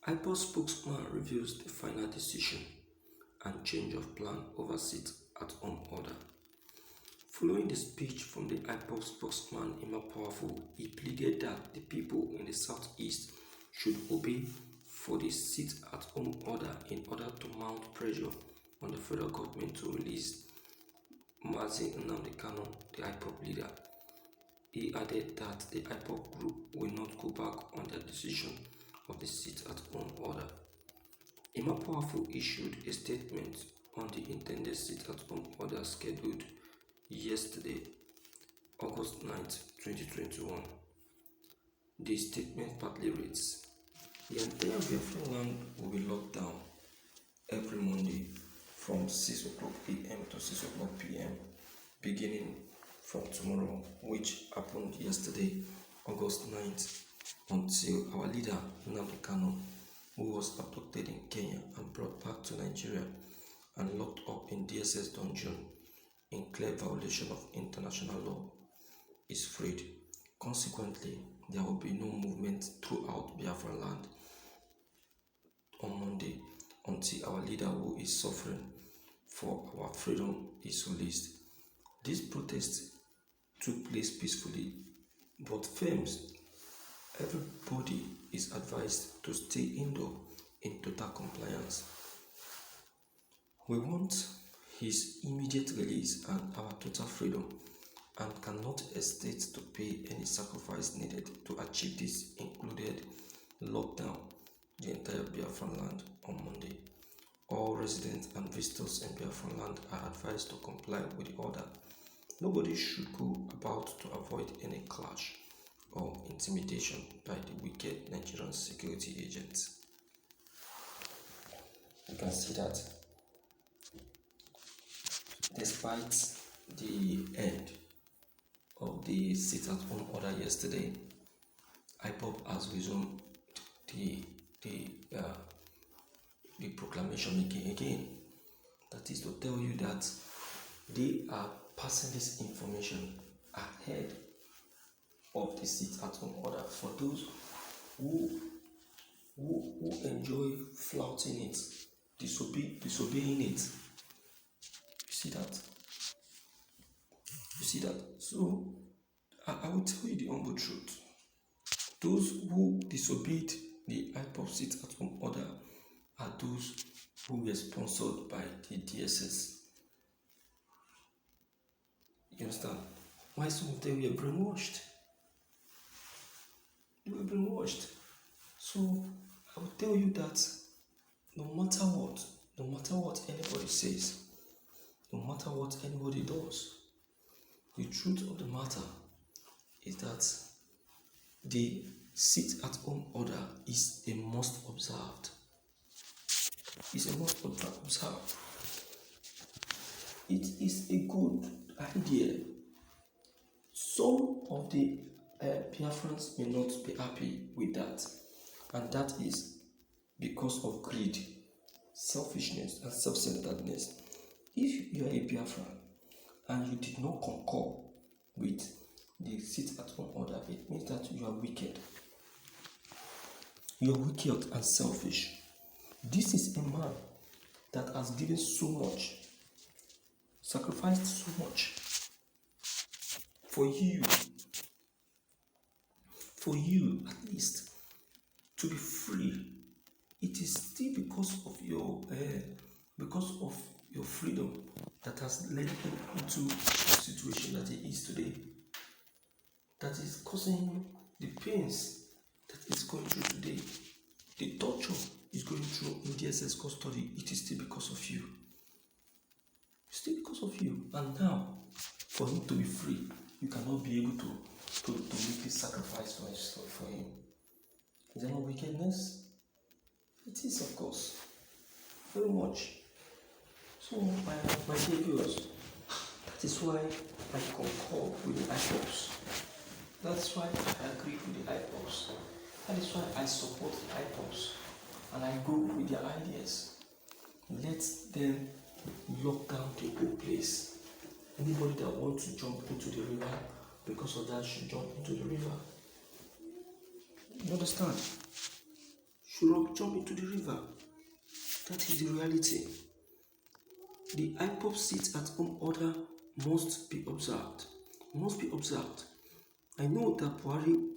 IPOD spokesman reveals the final decision and change of plan over sit-at-home order. Following the speech from the IPOB spokesman Emma Powerful, he pleaded that the people in the southeast should obey for the sit-at-home order in order to mount pressure on the federal government to release Mazi Nnamdi Kanu, the IPOB leader. He added that the IPOB group will not go back on their decision of the sit-at-home order. Emma Powerful issued a statement on the intended sit-at-home order scheduled yesterday, August 9, 2021. The statement partly reads: the entire Biafran land will be locked down every Monday from 6 o'clock a.m. to 6 o'clock p.m. beginning from tomorrow, which happened yesterday, August 9th, until our leader Nnamdi Kanu, who was abducted in Kenya and brought back to Nigeria and locked up in DSS dungeon in clear violation of international law, is freed. Consequently, there will be no movement throughout Biafran land on Monday until our leader, who is suffering for our freedom, is released. This protest took place peacefully, but firms, everybody is advised to stay indoor in total compliance. We want his immediate release and our total freedom, and cannot hesitate to pay any sacrifice needed to achieve this, included lockdown the entire Biafran land on Monday. All residents and visitors in Biafran land are advised to comply with the order. Nobody should go about to avoid any clash or intimidation by the wicked Nigerian security agents. You can see that despite the end of the sit-at-home order yesterday, IPOB has resumed the proclamation making again. That is to tell you that they are passing this information ahead of the sit-at-home order for those who enjoy flouting it, disobeying it. You see that? So I will tell you the humble truth. Those who disobeyed the IPOB sit-at-home order are those who were sponsored by the DSS. You understand? Why some of them were brainwashed? They were brainwashed. So I will tell you that no matter what anybody says, no matter what anybody does, the truth of the matter is that the sit-at-home order is a must observed. It's a must observed. It is a good idea. Some of the Biafrans may not be happy with that, and that is because of greed, selfishness, and self-centeredness. If you are a Biafran and you did not concur with the sit-at-home order, it means that you are wicked. You are wicked and selfish. This is a man that has given so much, sacrificed so much for you at least to be free. It is still because of your freedom that has led him into the situation that he is today, that is causing him the pains that he's going through today, the torture he's going through in DSS custody. It is still because of you. It's still because of you. And now, for him to be free, you cannot be able to make this sacrifice for him. Is there no wickedness? It is, of course, very much. So, my dear viewers, that is why I concur with the IPOBs. That's why I agree with the IPOBs. That is why I support the IPOBs. And I go with their ideas. Let them lock down the whole place. Anybody that wants to jump into the river because of that should jump into the river. You understand? should not jump into the river. That is the reality. The IPOB sit at home order must be observed. Must be observed. I know that Buhari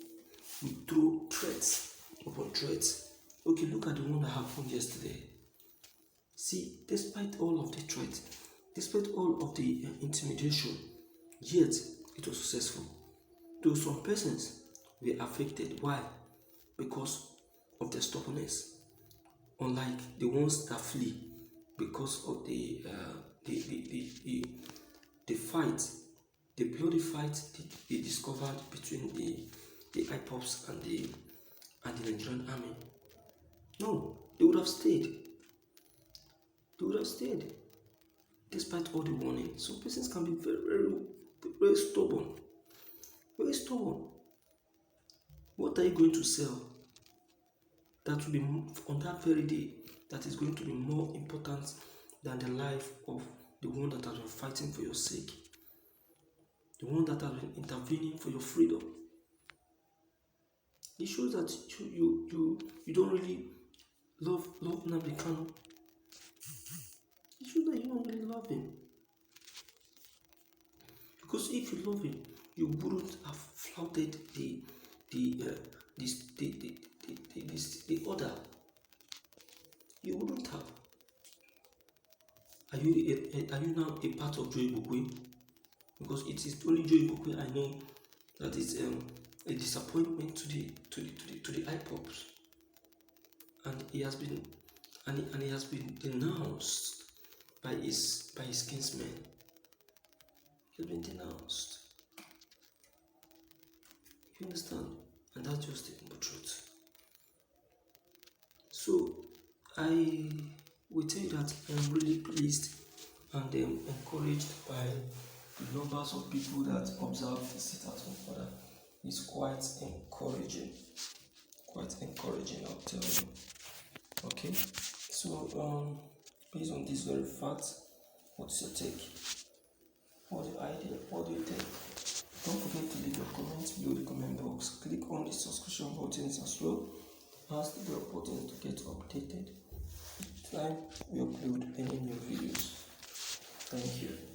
will throw threats upon threats. Okay, look at the one that happened yesterday. See, despite all of the threats, despite all of the intimidation, yet it was successful. Though some persons were affected. Why? Because of their stubbornness. Unlike the ones that flee because of the fight, the bloody fight they discovered between the IPOBs and the Nigerian army. No, they would have stayed. They would have stayed. Despite all the warning. Some persons can be very, very, very stubborn. Very stubborn. What are you going to sell that will be on that very day that is going to be more important than the life of the one that has been fighting for your sake, the one that has been intervening for your freedom? It shows that you don't really love Nnamdi Kanu. It shows that you don't really love him. Because if you love him, you wouldn't have flouted the order. You wouldn't have. Are you now a part of Joe Ibokwe? Because it is only Joe Ibokwe I know that is a disappointment to the IPOBs, and he has been denounced by his kinsmen. He has been denounced. You understand? And that's just the truth. So I will tell you that I'm really pleased and encouraged by the numbers of people that observe the sit-at-home order. It's quite encouraging. Quite encouraging, I'll tell you. Okay, so based on this very fact, what's your take? What do you think? Don't forget to leave your comments below the comment box. Click on the subscription buttons as well as the bell button to get updated each time we upload any new videos. Thank you.